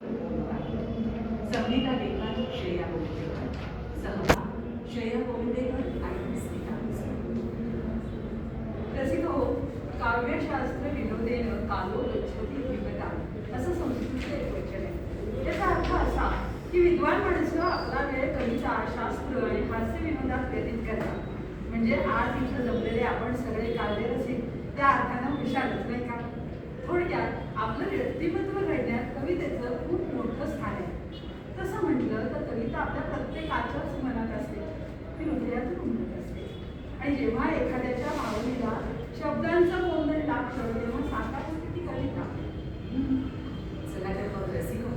संगीता लेखन श्रेया गोविंदेकर, सहभाग श्रेया गोविंदेकर आणि स्मिता मिस्त्री. रसिक हो, काव्यशास्त्र विनोदेन कालो गच्छति विपदा असं संस्कृतचं एक वचन आहे. याचा अर्थ असा की विद्वान माणसं आपला वेळ कविता, शास्त्र आणि हास्य विनोदात व्यतीत करतात. म्हणजे आज इथं जमलेले आपण सगळे काव्यरसिक त्या अर्थानं हुशारच नाही का? थोडक्यात आपलं व्यक्तिमत्व घडण्यात कवितेचं खूप मोठं स्थान आहे. तसं म्हटलं तर कविता आपल्या प्रत्येकाच्याच मनात असते, ती हृदयातून उमटत असते. आणि जेव्हा एखाद्याच्या भावनेला शब्दांचं कोंदण लागतं तेव्हा साकार होते ती कविता. चला तर मग रसिक हो,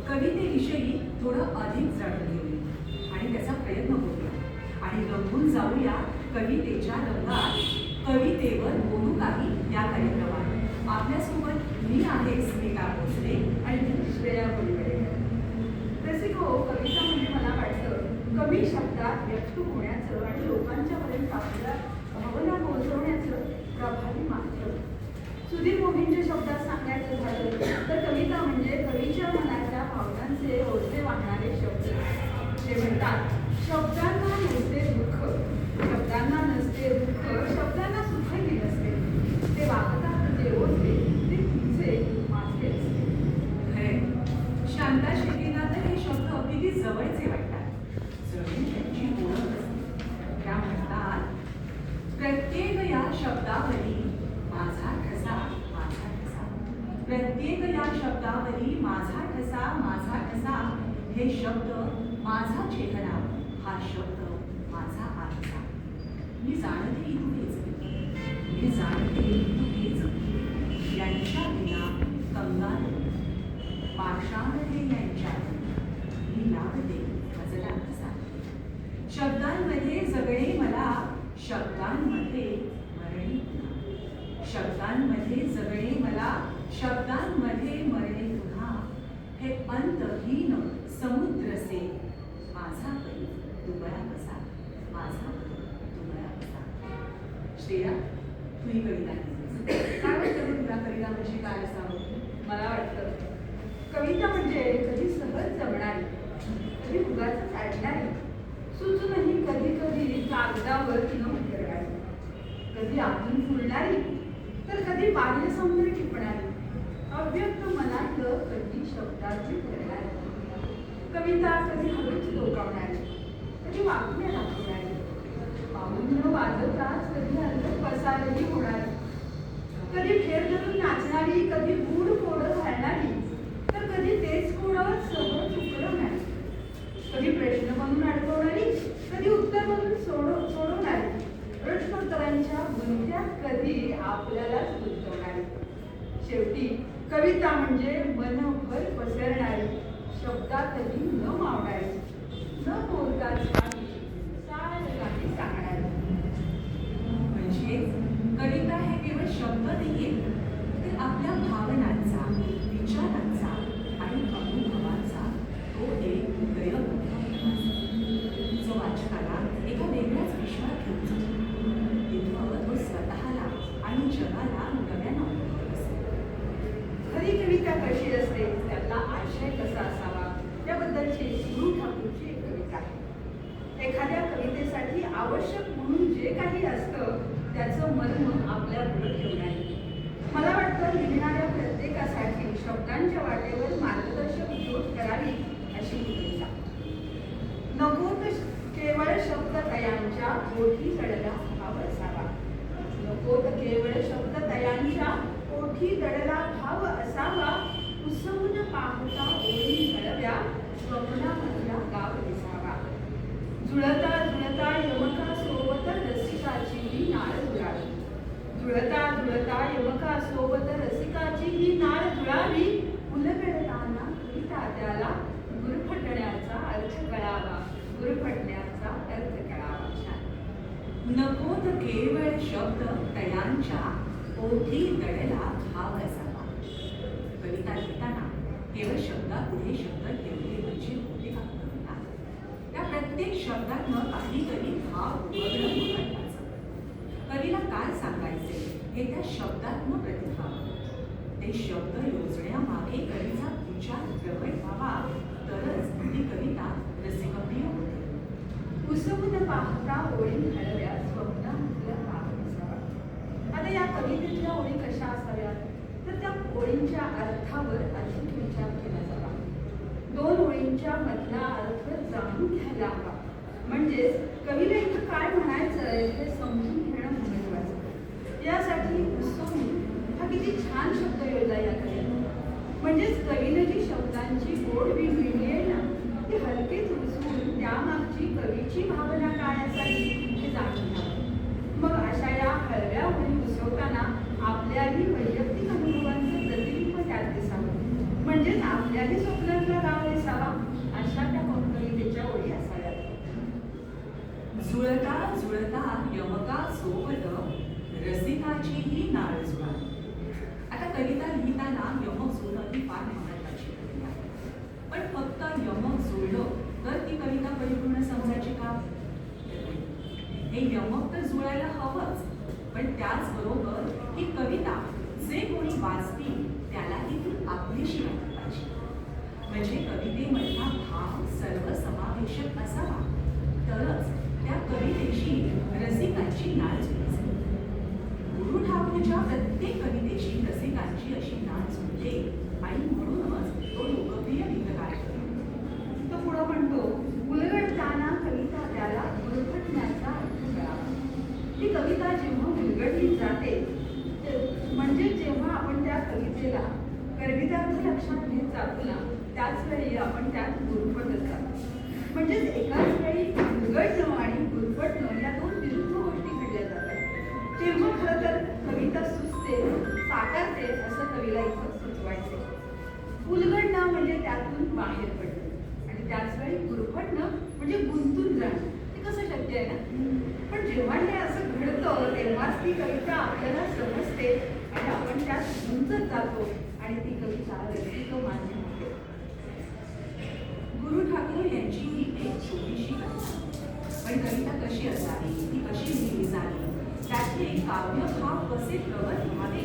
कवितेविषयी थोडं अधिक जाणून घेऊया आणि त्याचा प्रयत्न करूया आणि रंगून जाऊया कवितेच्या रंगात. कवितेवर बोलू काही या कार्यक्रमात. आपल्यासोबत मी आहे स्मिता भोसले आणि श्रेया गोविंदेकर. रसिक हो, कविता म्हणजे मला वाटतं कमी शब्दात व्यक्त होण्याचं आणि लोकांच्यापर्यंत आपल्या भावना पोहोचवण्याचं प्रभावी माध्यम. सुधीर मोदींच्या शब्दात सांगायचं झालं तर कविता म्हणजे कवीच्या मनाच्या भावनांचे ओझे वाहणारे शब्द. ते म्हणतात, शब्दांना नसते दुःख, शब्दांना नसते दुःख, शब्दांना सुखही नसते. ते वागतात जे ओझे ते तुमचे माझे असते. खरे, शांता शेतीला तर हे शब्द किती जवळचे वाटतात. जणू त्यांची ओळख असते. त्या म्हणतात, प्रत्येक या शब्दावरी माझा ठसा, माझा ठसा. प्रत्येक या शब्दावरी माझा ठसा, माझा ठसा. हे शब्द माझा चेहरा, हा शब्द माझा आरसा. मी जाणते इतकेच, मी जाणते इतकेच. यांच्या विना कंगाल पाषाण हे यांच्या मी लावते मजला कसा. शब्दांमध्ये जगणे मला, शब्दांमध्ये मरणे पुन्हा. शब्दांमध्ये जगणे मला, शब्दांमध्ये मरणे पुन्हा. हे अंतहीन समुद्रसे माझा परी दुबळा कसा, माझा परी दुबळा कसा. श्रेया, तू ही कविता लिहिलीस. काय वाटतं तुला कविता म्हणजे काय असावं? मला वाटतं कविता म्हणजे कधी सहज जमणारी, कधी उगाच काढणारी, सुचूनही कधी कधी कागदावर तिनं उतरणारी, कधी आतून फुलणारी तर कधी बाह्य सौंदर्य टिपणारी, अव्यक्त मनातलं कधी शब्दाची करणारी. कविता कधी हवेच डोकावणारी, कधी वाकण्या दाखवणारी, पाहून न वाजवताच कधी अर्ध पसारही होणारी, कधी फेर धरून नाचणारी, कधी गूढ कोडं घालणारी तर कधी तेच कोडं सहज उकळवणारी, कधी प्रश्न बनवून अडकवणारी, कधी उत्तर बनवून सोडवणारी, प्रश्नोत्तरांच्या गुंत्यात कधी आपल्यालाच गुंतवणारी. शेवटी कविता म्हणजे मनभर पसरणारी, शब्दातही न मावणारी, न बोलताच काही सारं काही सांगणारी. म्हणजेच कविता हे केवळ शब्द नाहीये, तर आपल्या भावनांचा, विचारांचा आणि अनुभवांचा तो एक गैरबंध जो वाचकाला एका वेगळ्याच विश्वात घेऊन जातो. तिथं तो स्वतःला आणि जगाला नव्यानं अनुभवत असतो. खरी कविता कशी असते, त्यातला आशय कसा असावा याबद्दलची गुरु ठाकूरची एक कविता आहे. एखाद्या कवितेसाठी आवश्यक म्हणून जे काही असतं त्याचं मर्म आपल्या पुढे ठेवणारी. मला वाटतं लिहिणाऱ्या प्रत्येकासाठी शब्दांच्या वाटेवर मार्गदर्शक ज्योत करावी अशी ही कविता. नकोत केवळ शब्द तयांच्या ओठी दडला भाव असावा. नकोत केवळ शब्द तयांच्या ओठी दडला भाव असावा. उसवून पाहता ओळी घडव्या स्वप्नामधला गाव दिसावा. जुळता जुळता यमका सोबत रसिकाची ही नाळ जुळावी. जुळता जुळता यमका सोबत रसिकाची ही नाळ जुळावी. उलगडताना कविता त्याला गुरफटण्याचा अर्थ कळावा. गुरफटण्याचा अर्थ कळावा. नकोत केवळ शब्द तयांच्या ओठी दडला भाव असावा. कविता लिहिताना केवळ शब्दापुढे शब्द ठेवले म्हणजे होते का कविता? त्या प्रत्येक शब्दातनं काहीतरी भाव उमगणं महत्वाचं. कवीला काय सांगायचे हे त्या शब्दातनं प्रतिभाव. ते शब्द योजण्यामागे कवीचा विचार पाहता ओळी घडव्या स्वप्नातल्या असावा. आता या कवितेतल्या ओळी कशा असाव्यात तर त्या ओळींच्या अर्थावर अधिक विचार केला जावा. दोन ओळींच्या मधला अर्थ जाणून घ्यायला हवा. म्हणजेच कवीला इथं काय म्हणायचं हे समजून घेणं महत्वाचं. यासाठी उसवून हा किती छान शब्द योजला या कवितेत. म्हणजेच कवीने जी शब्दांची गोड वीण विणली आहे ना ती हलकेच उसवून त्यामागची कवीची भावना काय असावी हे जाणून घ्यावं. मग अशा या हळव्या ओळी उसवताना आपल्याही वैयक्तिक अनुभवांचं प्रतिबिंब त्यात दिसावं. म्हणजेच आपल्याही स्वप्नातला गाव दिसावा अशा त्या कवितेच्या ओळी असाव्यात. जुळता जुळता यमका सोबत रसिकाची ही नाळ जुळा. आता कविता लिहिताना यमक जुळणं ही फार महत्वाची प्रक्रिया आहे. पण फक्त यमक जुळलं तर ती कविता परिपूर्ण समजायची का? हे यमक तर जुळायला हवंच, पण त्याचबरोबर ही कविता जे कोणी वाचतील त्यालाही ती आपलीशी वाटली पाहिजे. म्हणजे कवितेमधला भाव सर्वसमावेशक असावा तरच त्या कवितेशी रसिकांची नाळ जुळते. गुरु ठाकूरच्या प्रत्येक कवितेशी रसिकांची अशी नाळ जुळते आणि म्हणूनच तो लोकप्रिय गीतकार ठरतो. तो पुढं म्हणतो, उलगडताना कविता त्याला उलगडण्याचा अर्थ कळावा. ही कविता जेव्हा उलगडली जाते म्हणजे जेव्हा आपण त्या कवितेला कवितार्थ लक्षात घेत जातो ना त्याच वेळी आपण त्यात गुरफटत जातो. म्हणजेच एकाच वेळी उलगडणं आणि गुरफटणं या दोन विरुद्ध गोष्टी घडल्या जातात. तेव्हा खरं तर कविता सुचते साकारते असं कवीला इथं सुचवायचे. उलगडणं म्हणजे त्यातून बाहेर पडणं आणि त्याच वेळी गुरफटणं म्हणजे गुंतून जाणं. हे कसं शक्य आहे ना? पण जेव्हा हे असं घडतं तेव्हाच ती कविता आपल्याला समजते आणि आपण त्यात गुंतत जातो आणि ती कविता रसिक मान्य होते. गुरु ठाकूर यांची ही एक छोटीशी कविता. पण कविता कशी असावी, ती कशी लिहिली जावी, त्यातले काव्यभाव कसे प्रगत व्हावे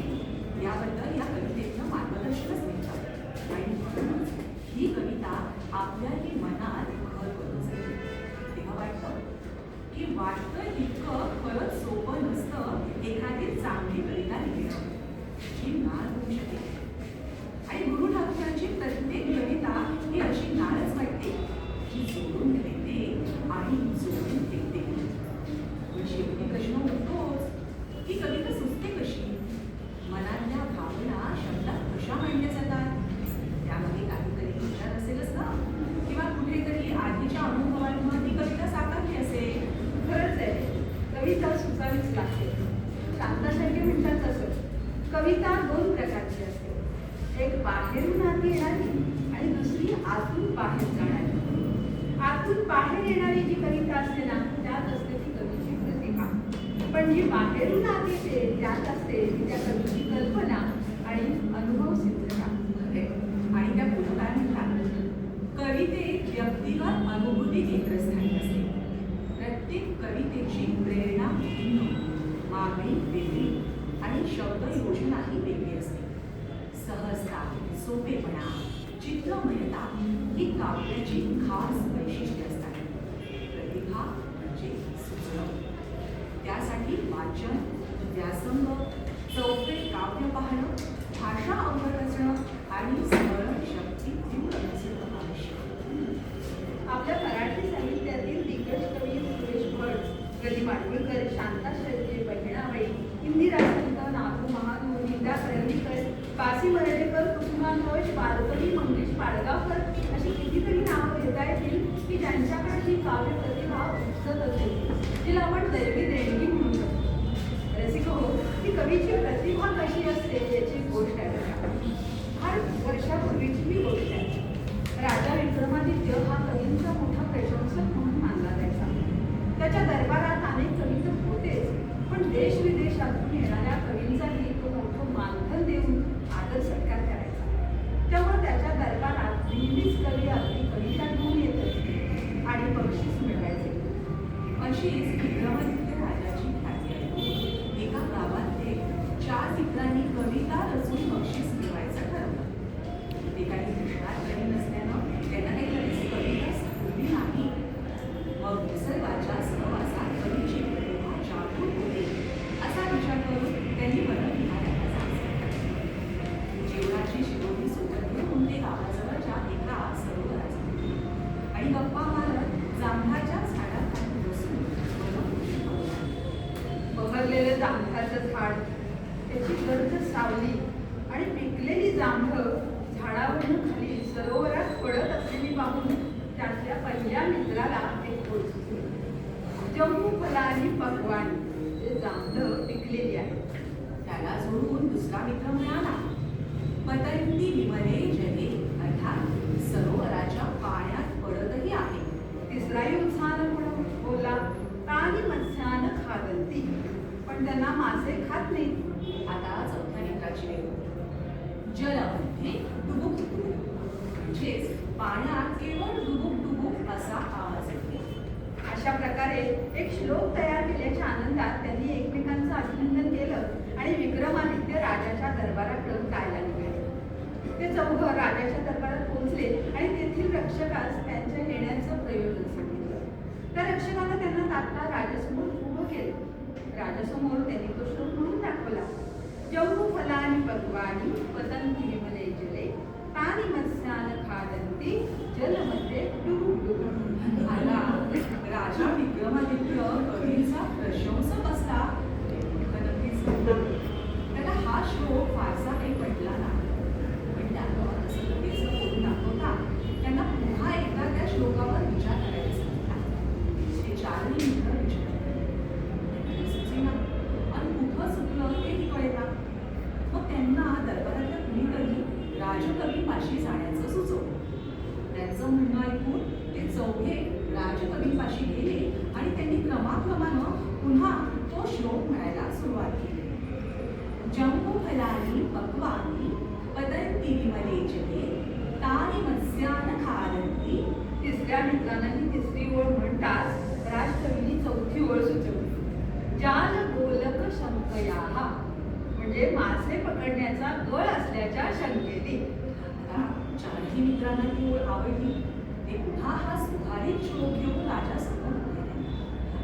याबद्दल या कवितेतनं मार्गदर्शनच मिळतं. आणि म्हणूनच ही कविता आपल्याही मनात घर करून जाते. तेव्हा वाटतं की वाटतं इतकं खरंच सोपं नसतं एखादी चांगली कविता लिहिणं जी नाळ होऊ शकेल. आणि गुरु ठाकूरांची प्रत्येक कविता ही अशी नाळच वाटते जी जोडून घेते आणि जोडून ठेवते. पण शेवटी प्रश्न उठतोच की कविता सुचते कशी? मनातल्या भावना शब्दात कशा मांडल्या जातात? त्यामध्ये काहीतरी विचार असेलच ना, किंवा कुठेतरी आधीच्या अनुभवांमध्ये ती कविता साकारली असेल. खरंच आहे, कविता सुचावीच लागते. शांतासारखे म्हणतात तसं कविता दोन प्रकारची असते. एक बाहेरून आत येणारी आणि दुसरी आतून बाहेर जाणारी. आतून बाहेर येणारी जी कविता असते ना त्यात असते ती कवीची प्रतिभा. पण जी बाहेरून आत येते त्यात असते ती त्या कवीची कल्पना आणि अनुभव सिद्धता. आणि त्या पुढकार म्हणतात, कवितेत व्यक्तिगत अनुभूती केंद्रस्थानी असते. प्रत्येक कवितेची प्रेरणा भिन्न, मागणी वेगळी आणि शब्द योजनाही वेगळी असते. सहजता, सोपेपणा, चित्रमयता ही काव्याची खास वैशिष्ट्ये असतात. प्रतिभा म्हणजे सुचणं. त्यासाठी वाचन, व्यासंग, चौफेर काव्य पाहणं, भाषा अवगत असणं आणि स्मरणशक्ती तीव्र असणं आवश्यक. आपल्या मराठी साहित्यातील दिग्गज कवी सुरेश भट, गदी माडगूळकर, शांता शेळके, बहिणाबाई, इंदिरा संत, नागू महानूर, नीता करंदीकर, बासी मर्ढेकर, कुसुमा घोष, बारकली, मंगेश पाडगावकर अशी कितीतरी नावं घेता येतील की ज्यांच्याकडे ही काव्य प्रतिभा उपसत असेल, जिला आपण दैवी देणगी म्हणू शकतो. रसिक हो, ही कवीची प्रतिभा कशी असते याची गोष्ट आहे. फार वर्षापूर्वीची ही गोष्ट आहे. राजा विक्रमादित्य हा कवींचा मोठा प्रशंसक म्हणून मानला जायचा. त्याच्या दरबारात अनेक कवी तर होतेच, पण देश विदेशातून येणाऱ्या कवींचाही तो मोठं मानधन देऊन आदर सत्कार करायचा. त्यामुळे त्याच्या दरबारात नेहमीच कवी आपली कविता घेऊन येत असते आणि बक्षीस मिळवायचे. अशीच विक्रमादित्य राजाची ख्याती आहे. एका गावातले 4 मित्रांनी कविता रचून बक्षीस मिळवायचं ठरवलं. ते काही हुशार कवी नसल्यानं त्यांना काही लगेच कविता सुचली नाही. मग निसर्गाच्या सावली आणि पिकलेली जांभळं झाडावरून खाली सरोवरात पडत असलेली पाहून त्यातल्या पहिल्या मित्राला एक ओळ सुचली. जम्मू फलानी पकवानी, जे जांभळं पिकलेली आहेत. त्याला जोडून दुसरा मित्र मिळाला. पतंती विमले जले, अर्थात सरोवराच्या पाण्यात पडतही आहे. तिसराही उत्साहानं म्हणून बोला, तानी मत्स्यान खादंती, पण त्यांना मासे खात नाही. आता चौथ्या मित्राची वेळ होती. जलमध्ये डुबुक डुबुक, म्हणजेच पाण्यात केवळ डुबुक डुबुक असा आवाज येतो. अशा प्रकारे एक श्लोक तयार केल्याच्या आनंदात त्यांनी एकमेकांचं अभिनंदन केलं आणि विक्रमादित्य राजाच्या दरबाराकडे जायला निघाले. ते चौघं राजाच्या दरबारात पोहोचले आणि तेथील रक्षकास त्यांच्या येण्याचं प्रयोजन सांगितलं. त्या रक्षकानं त्यांना तात्काळ राजासमोर उभं केलं. राजासमोर त्यांनी तो श्लोक म्हणून दाखवला. जम्मू फलानी पक्वानी पतंती विमले जले, तानी मत्स्यान खादंती, जलमध्ये डुबुक डुबुक. आला राजा विक्रमादित्य कवीचा प्रशंसक असला नक्कीच नव्हता. त्याला हा श्लोक फारसा काही पटला नाही. पण त्यानं असं लगेच करून दाखवता त्यांना पुन्हा एकदा त्या श्लोकावर विचार करायला सांगितला. ते चारही मित्र विचार केले. सुचेना आणि कुठं चुकलं तेही कळेना. मग त्यांना दरबारातल्या कुणीतरी राजकवीपाशी जाण्याचं सुचवलं. त्यांचं म्हणणं ऐकून ते चौघे राजकवीपाशी गेले आणि त्यांनी क्रमाक्रमानं पुन्हा तो श्लोक म्हणायला सुरुवात केली. जम्बू फलानी पक्वानी पतंती विमले जले, तानी मत्स्यान खादंती. तिसऱ्या मित्रानं ही तिसरी ओळ म्हणताच राजकवींनी चौथी ओळ सुचवली. जाल गोलक शंकयाहा, म्हणजे मासे पकडण्याचा गळ असल्याच्या शंकेने. आता चारही मित्रांना ती ओळ आवडली. ते पुन्हा हा सुधारित श्लोक घेऊन राजासमोर उभे राहिले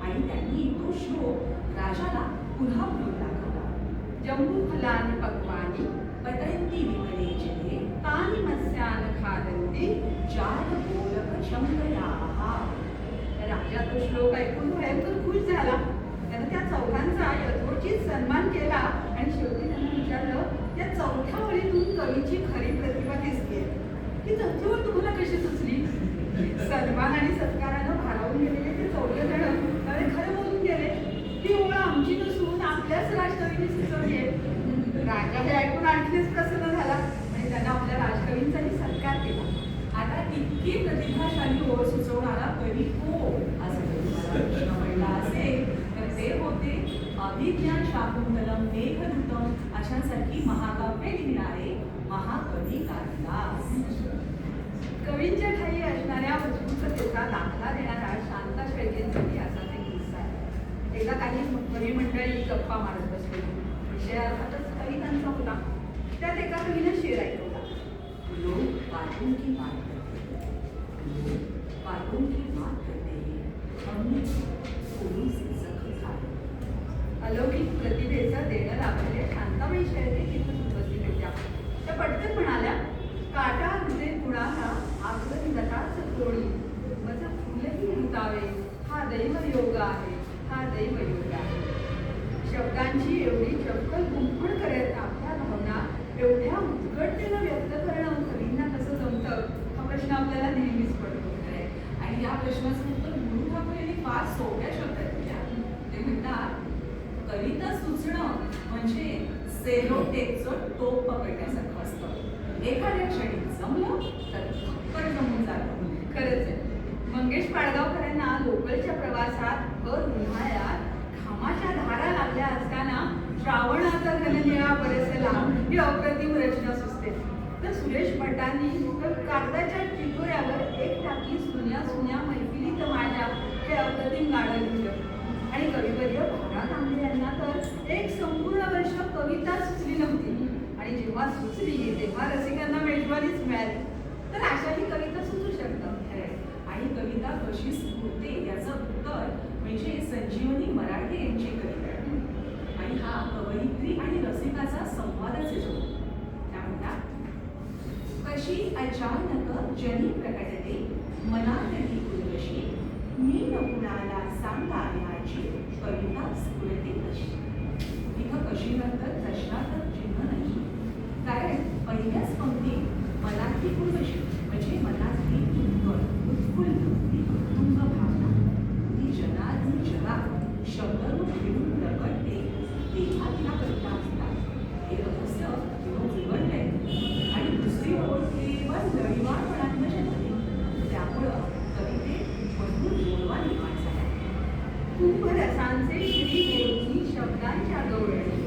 आणि त्यांनी तो श्लोक राजाला पुन्हा म्हणून दाखवला. जम्बू फलानी पक्वानी पतंती विमले जले, तानी मत्स्यान खादंती, जाल गोलक शंकयाहा. राजा तो श्लोक ऐकून भयंकर खुश झाला. त्यानं त्या चौघांचा यथोचित सन्मान केला आणि शेवटी त्यांना विचारलं, या चौथ्या ओळीतून कवीची खरी प्रतिभा दिसते. ही चौथी ओळ तुम्हाला कशी सुचली? सन्मान आणि सत्कारानं भारावून गेलेले ते चौघे जण त्यावेळी खरं बोलून गेले. ही ओळ आमची नसून आपल्याच राजकवींनी सुचवली आहे. राजा हे ऐकून आणखीच प्रसन्न झाला आणि त्यांना आपल्या राजकवींचाही सत्कार केला. आता इतकी प्रतिभाशाली ओळ सुचवणारा कवी कोण असं जर तुम्हाला प्रश्न पडला असेल तर ते होते अभिज्ञान शाकुंतलम मेघदूतम अशांसारखी महाकाव्य लिहिणारे महाकवी कालिदास. कवींच्या ठायी असणाऱ्या उत्स्फूर्ततेचा दाखला देणारा शांता शेळकेंसाठी असाच एक किस्सा आहे. एकदा काही कवी मंडळी गप्पा मारत बसलेली. विषय अर्थातच कवितांचा होता. त्यात एका कवीनं शेर ऐकवला. लोग बातों की बात करते हैं, लोग बातों की बात करते हैं, हमने थोड़ी सी जख्म खाई. अलौकिक प्रतिभेचं देणं लाभलेले शांताबाई शेळके तिथून उपस्थित होत्या. त्या पटकन म्हणाल्या, काटा हृदय कुणाला आकलन दताच कोळी, मज फुलही ऋतावे, हा दैव योग आहे, हा दैव योग आहे. शब्दांची एवढी चपकल गुंफण करत आपल्या भावना एवढ्या उत्कटतेनं व्यक्त करणं कवींना कसं जमतं, हा प्रश्न आपल्याला नेहमीच पडतो. आणि या प्रश्नाचं उत्तर गुरु ठाकूर यांनी फार सोप्या शब्दात दिल्या. ते म्हणतात कविता सुचणं म्हणजे सेलोटेपचं टोप पकडण्यासारखं असतं. एखाद्या क्षणी जमलं तर फक्कड जमून जातं. खरंच आहे. मंगेश पाडगावकरांना लोकलच्या प्रवासात भर उन्हाळ्यात घामाच्या धारा लागल्या असताना श्रावणाचा घननिळा बरसला ही अप्रतिम रचना सुचते. तर सुरेश भटांनी कागदाच्या चिठोऱ्यावर एक टाकी सुन्या सुन्या मैफिलीत माझ्या हे अप्रतिम गाणं लिहिलं. आणि कविवर्य भारा तांबे यांना तर एक संपूर्ण वर्ष कविता सुचली नव्हती आणि जेव्हा सुचली तेव्हा रसिकांना मेजवानीच मिळाली. तर अशाही कविता सुचू शकतात. आणि कविता कशी स्फुरते याचं उत्तर म्हणजे संजीवनी मराठे यांची कविता. आणि हा कवयित्री आणि रसिकाचा संवादच येतो. त्या म्हणतात, कशी अचानक जनी प्रकटते मनातली उर्वशी, मी न कुणाला सांगायची कविता स्फुरते कशी. इथं कशी नंतर प्रश्नार्थक चिन्ह पूर्ण नाही. कारण पहिल्याच पंक्तीत मनातली पूर्वशी म्हणजे मनातली उत्फुल्ल उत्तुंग भावना ती जनार्दन जगात शब्दरूप घेऊन प्रकटते तेव्हा तिला कविता असतात हे रहस्य उघडलंय. आणि दुसरी ओळ केवळ लढीवारपणातनं जन्मते. त्यामुळं कवितेत मधुर गोडवा निर्माण झाला. कुंभरसांचे श्री घेऊनी शब्दांच्या गवळणी,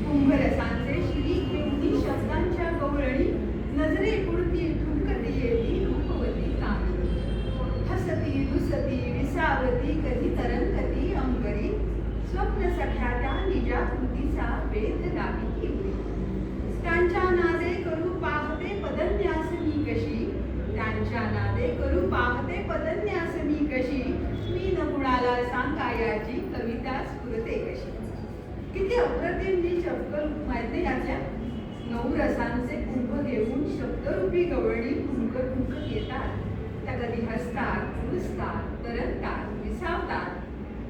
कुंभरसांचे श्री घेऊनी शब्दांच्या गवळणी, नजरे पुरती ठुमकती येती रूपवती कामिनी, हसती रुसती विसावती कधी तरंगती अंबरी, स्वप्न सख्या त्या निजा कृतीचा वेध लाविती उरी, त्यांच्या नादे करू पाहते पदन्यास मी कशी, त्यांच्या नादे करू पाहते पदन्यास मी कशी, मी न कुणाला सांगायाची कविता स्फुरते कशी. किती अप्रतिम नी चपकल माहिती यातल्या. नऊ रसांचे कुंभ घेऊन शब्दरूपी गवळणी ठुमकत ठुमकत येतात. त्या कधी हसतात, रुसतात, तरंगतात, विसावतात.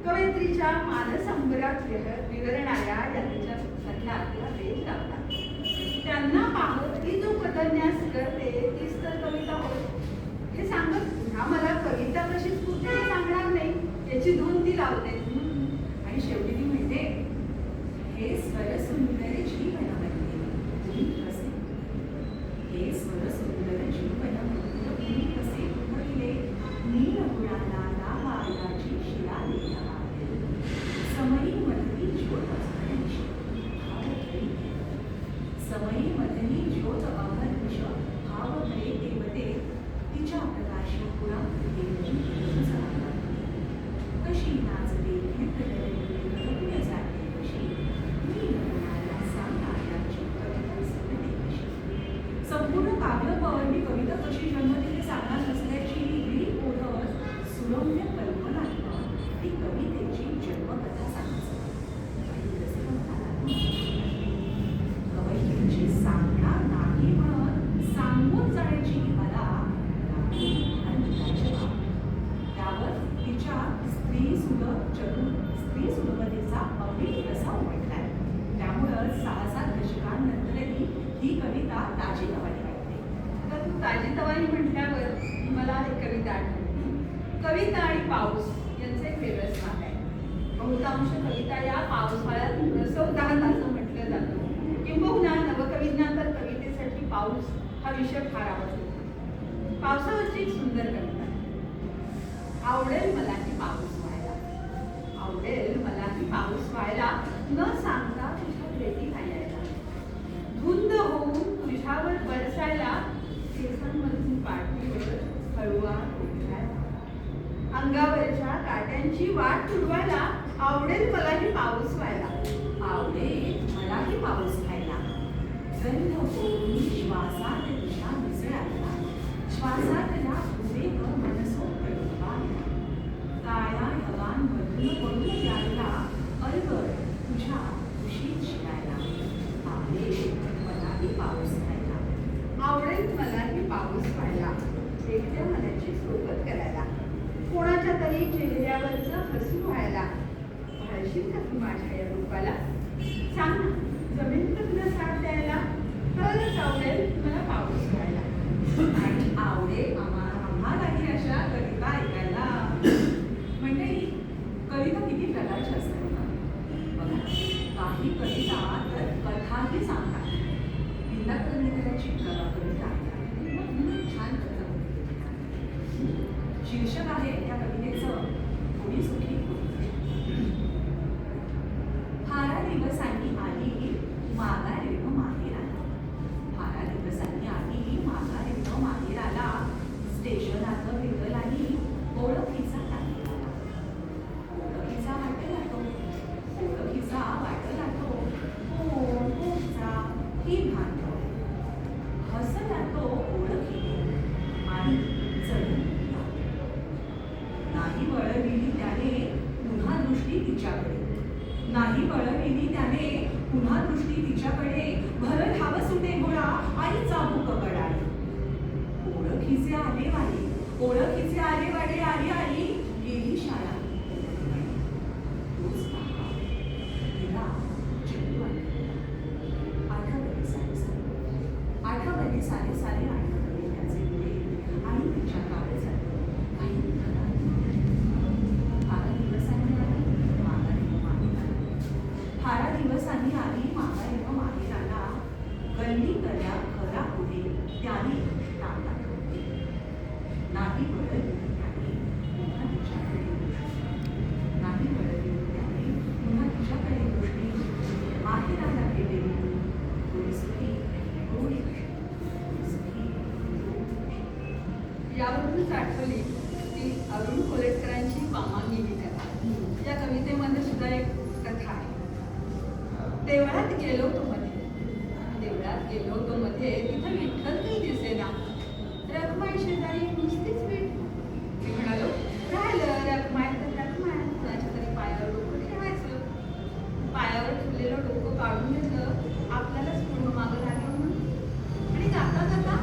कवयित्रीच्या मानसंबरात विहरणाऱ्या यांच्या सख्यातला वेध लावतात. त्यांना पाहत ती जो पदन्यास करते तीच तर कविता होय. हे सांगत पुन्हा मला कविता कशी स्फूर्ती हे सांगणार नाही याची धून ती लावते. आणि शेवटी ती म्हणते हे स्वर सुंदर जीवन तुम्ही कसे, हे स्वर सुंदर जीवन तुम्ही कसे उमटले, नील गुणाला लावायाची शिला लेखा, समयी मधली ज्योत अभनिश भाव भरे, समयी मधली ज्योत अभनिश भाव भरे देवते, तिच्या प्रकाशी पुरा कशी नाचते घेतले जाते कशी, मी कोणाला सांगायाची कविता स्फुरते कशी. संपूर्ण काव्यबळ मी कविता कशी जन्मते हे सांगणार नसल्याची ही ओढत सुरम्य कल्पनात्मक ती कवितेची जन्मकथा सांगते. कवयित्रीची सांगणार नाही म्हणत सांगून जाण्याची मला त्यावर तिच्या स्त्री सुलभतेचा अमिट रसा उमटलाय. त्यामुळं 6-7 दशकांनंतरही ही कविता ताजीतवानी वाटते. तर तू ताजीतवानी म्हटल्यावर मला एक कविता आठवली. कविता आणि पाऊस यांचं एक वेगळंच नाव आहे. बहुतांश कविता या पावसाळ्यात रसवतात असं म्हटलं जातं. किंबहुना नवकवींना तर कवितेसाठी पाऊस हा विषय फार आवडतो. पावसावरची एक सुंदर कविता. आवडेल मला की पाऊस व्हायला, आवडेल मला की पाऊस व्हायला, न सांगता तुझ्या भेटी यायला, धुंद होऊन तुझ्यावर बरसायला, केसांमधून पाठीवर हळूवार उठवायला, अंगावरच्या काट्यांची वाट तुडवायला, आवडेल मला की पाऊस व्हायला, आवडेल मलाही पाऊस व्हायला, गंध होऊन श्वासात तुझ्या मिसळायला, श्वासातला उद्रेक मनसोक्त काळ्या ढगांमधून पडून यायला, अलगद तुझ्या कुशीत शिरायला, आवडेल मलाही पाऊस व्हायला, आवडेल मलाही पाऊस व्हायला, एकट्या मनाची सोबत करायला, कोणाच्या तरी चेहऱ्यावरचं हसू व्हायला, भाळशील का तू माझ्या या रूपाला, सांग ना जमेल का तुला साथ द्यायला, तरच आवडेल मला पाऊस व्हायला. आणि आवडेल आम्हालाही अशा कविता ऐकायला. मंडळी, कविता किती प्रकारच्या असतात ना. बघा, काही कविता तर कथाही सांगतात. विंदा करंदीकरांची कविता छान कथा होती. शीर्षक आहे त्या कवितेचं थोडी सुखी होती. फारा दिवसांनी आली माघारी माहेराला, फारा दिवसांनी आली माघारी माहेराला, स्टेशनात भेटलाही ओळखीचा टाकला, ओळखीचा वाटेला तो, ओळखीचा वाटेला तो, कोण कोणचा ही भांडव, हसला तो ओळखीने आणि चढून नाही वळविली त्याने पुन्हा दृष्टी तिच्याकडे, नाही वळविली त्याने पुन्हा दृष्टी तिच्याकडे, भरत धाव सुटे घोडा आणि चाबूक कडाळे, ओळखीचे आले वाले, ओळखीचे आले वाडे आली आली, गेली शाळा, तोच पहा तिला चंदू आठवलं. सारे सारे सारे आठवले त्याचे डोळे आणि तिच्या काळजात काही फारा दिवसांनी आली माघारी माहेराला. फारा दिवसांनी आली माघारी माहेराला. गल्ली तल्या घरा पुढे त्याने टांगा ठेवली. नाही वळली त्याने पुन्हा तिच्याकडे दृष्टी. नाही वळली त्याने पुन्हा तिच्याकडे दृष्टी. माहेराला गेलेली थोडी सुखी थोडी सुखी. यावरूनच आठवली ती अरुण कोलेटकरांची वामांगिनी कथा. या कवितेमध्ये सुद्धा एक कथा आहे. देवळात गेलो तो मध्ये तिथं विठ्ठल काही दिसेना. रखमाई शेजारी नुसतीच विठ. मी म्हणालो राहिलं रखमाय तर रखमाय, कुणाच्या तरी पायावर डोकं ठेवायचं. पायावर ठेवलेलं डोकं काढून घेतलं आपल्यालाच पुढं मागं लागलं म्हणून. आणि जाता जाता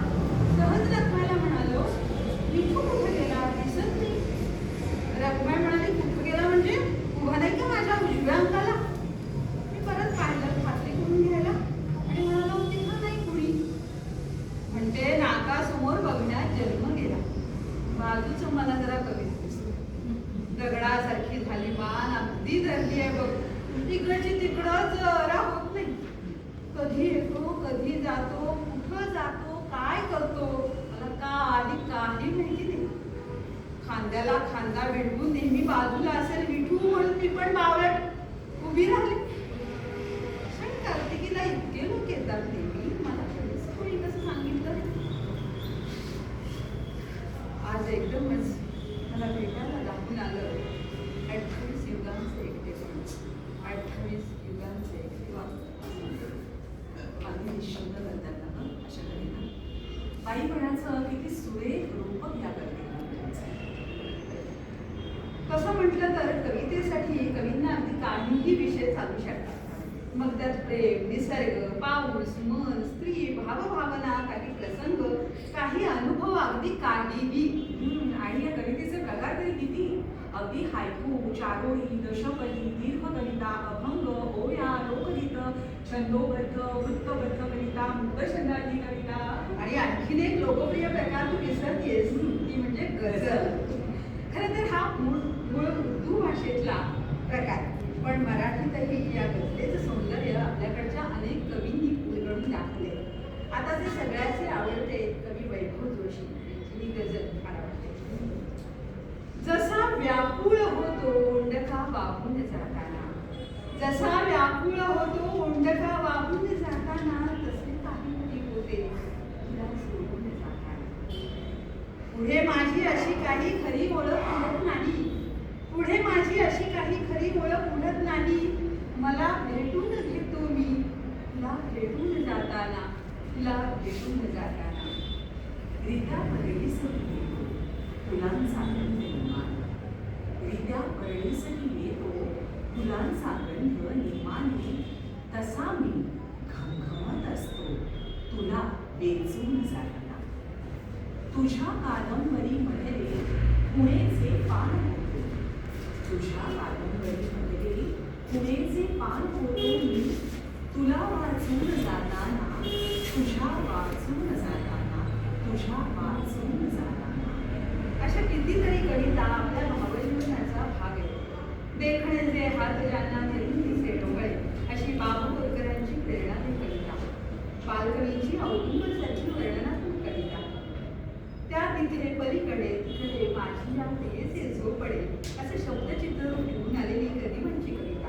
सहज रखमायला म्हणालो विठू कुठे गेला दिसत नाही. रखमाय म्हणाली कुठं गेला म्हणजे उभा नाही का माझ्या उजव्या अंगाला. मी परत पाहिलं खात्री करून घ्यायला आणि म्हणालो तिथं नाही कुणी. म्हणते नाकासमोर बघण्यात जन्म गेला. बाजूचं मला जरा कमीच दिसलं. दगडासारखी झाली मान अगदी धरली आहे बघ. तिकडची तिकडं जरा होत नाही. कधी येतो कधी जातो कुठं जातो काय करतो मला काही माहिती नाही. खांद्याला खांदा भिडवून नेहमी बाजूला असेल विठू म्हणून मी पण बावळट उभी राहिली. पण कार्तिकीला इतके लोक येतात नेहमी मला कधीच कोणी कसं सांगितलं. आज एकदमच मला भेटायला दाखवून आलं 28 युगांचे एकटेपण. 28 युगांचे एकटेपण. अगदी निशब्द करतात ना गं अशा कविता. बाईपणाचं किती सुरेख रूपक या कवितेला कसं म्हटलं तर कवितेसाठी कवींना अगदी काहीही विषय चालू शकतात. मग त्यात प्रेम निसर्ग पाऊस मन स्त्री भावभावना काही प्रसंग काही अनुभव अगदी काहीही. आणि या कवितेचे प्रकार तरी किती. अगदी हायकू चारोळी दशपदी दीर्घ कविता अभंग ओव्या लोकगीत छंदोबद्ध वृत्तबद्ध कविता मुक्तछंदाची कविता. आणि आणखीन एक लोकप्रिय प्रकार तू विसरतेस ती म्हणजे गझल. खरं तर हा मूळ उर्दू भाषेतला प्रकार. पण मराठीतही या गझलेचं सौंदर्य आपल्याकडच्या अनेक कवींनी उलगडून दाखवले. आता जे सगळ्याचे आवडते कवी वैभव जोशी यांची ही गझल फार आवडते. जसा व्याकुळ होतो ओंडका वाहून जाताना. जसा व्याकुळ होतो ओंडका वाहून जाताना तसे काहीतरी होते तुला सोडून जाताना. पुढे माझी अशी काही खरी ओळख उडत नाही. पुढे माझी अशी काही खरी ओळख उडत नाही. मला भेटून घेतो मी तुला भेटून जाताना. तुला भेटून जाताना. रित्या परळीसही येतो फुलांचा गंध निर्माण. रित्या परळीसही येतो फुलांचा गंध निर्माणे. तसा मी घमघमत असतो तुला वेचून जाताना. तुझ्या कादंबरीमध्ये पुणेचे पान होतो. तुझ्या कादंबरीमध्ये पुणेचे पान होतो मी तुला वाचून जाताना. तुझ्या वाचून जाताना. तुझ्या वाचून जाताना. अशा कितीतरी कविता आपल्या भावजीवनाचा भाग आहे. देखण्याचे हात ज्यांना धरून दिसे डोळे अशी बाबू बोरकरांची प्रेरणादायी कविता. बालकवींची औदुंबरसारखी वर्णनात्मक कविता. त्या तिथे पलीकडे तिकडे माझी या प्रियेचे झोपडे असे शब्दचित्र घेऊन आलेली गदिमांची कविता.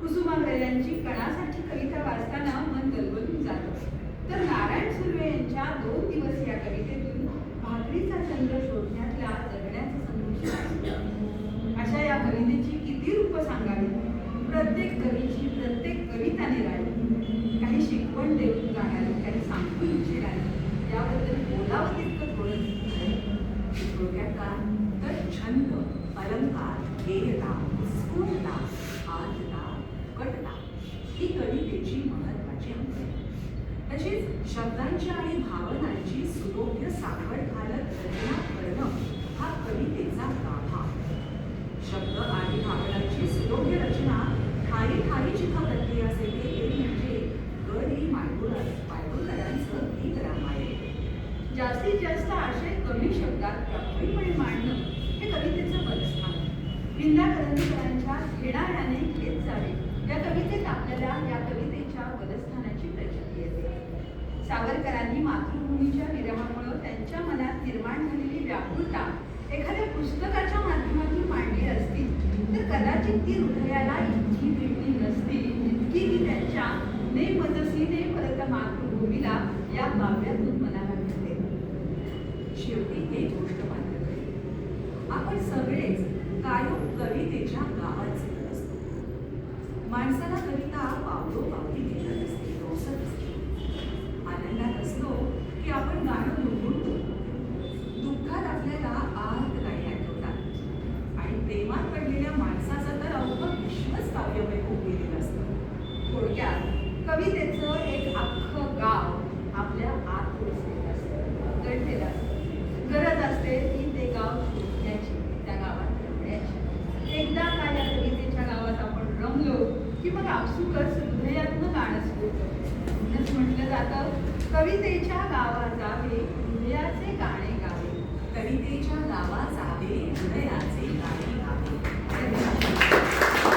कुसुमाग्रजांची कणासाठी कविता वाचताना मन गलबलून जातं. तर नारायण सुर्वे यांच्या 2 दिवस या कवितेतून भाकरीचा चंद्र शोधण्यातल्या जगण्याचा संदेश आहे. अशा या कवितेची किती रूप सांगावी. प्रत्येक कवीची प्रत्येक कविता निराळी. काही शिकवण देऊन जाणारी काही सांगून इच्छिणारी. याबद्दल बोलावं तितकं थोडं थोडक्यात काय तर छंद अलंकार गेयता स्फुरता आर्द्रता कटता ही कवितेची महत्वाची अंग आहे. तसेच शब्दांची आणि भावनांची सुयोग्य साखळ घालत रचना करणं हा कवितेचा गाभा. शब्द आणि भावनांची सुयोग्य रचना ठाई ठाई जिथं प्रक्रिया असेल ते म्हणजे गरी मांडुळकरांचं गीत रामायण. जास्तीत जास्त आशय कमी शब्दात प्रभावीपणे मांडणं हे कवितेचं बलस्थान आहे. विंदा करंदीकरांच्या घेणाऱ्याने घेत जावे या कवितेत आपल्याला या कवितेच्या बलस्थानाची प्रचिती येते. सावरकरांनी मातृभूमीच्या विरहामुळे त्यांच्या मनात निर्माण झालेली व्याकुळता एखाद्या पुस्तकाच्या माध्यमातून मांडली असती तर कदाचित ती हृदयाला इतकी भिडली नसती इतकी की त्यांच्या ने मजसीने परत मातृभूमीला या काव्यातून मनाला भेटते. शेवटी हे गोष्ट मान्य करेल, आपण सगळेच कायम कवितेच्या गावात जगत असतो. माणसाला कविता पावलोपावली घेत असते, रोसत असते. आनंदात असलो की आपण गाणं गुणगुणतो. दुःखात आपल्याला आर्त गाणी आठवतात आणि प्रेमात पडलेल्या माणसाचं तर अवघं विश्वच काव्यमय होऊन गेलेलं असतं. थोडक्यात कवितेचं एक अख्खं गाव आपल्या आत पोचलेलं असतं, दडलेलं असतं. गरज असते की ते गाव शोधण्याची, त्या गावात रमण्याची. एकदा का या कवितेच्या गावात आपण रमलो की मग आपसुकच हृदयातनं गाणं सुरू. म्हणूनच म्हटलं जातं कवितेच्या गावा जावे हृदयाचे गाणे गावे. कवितेच्या गावा जावे हृदयाचे गाणे गावे.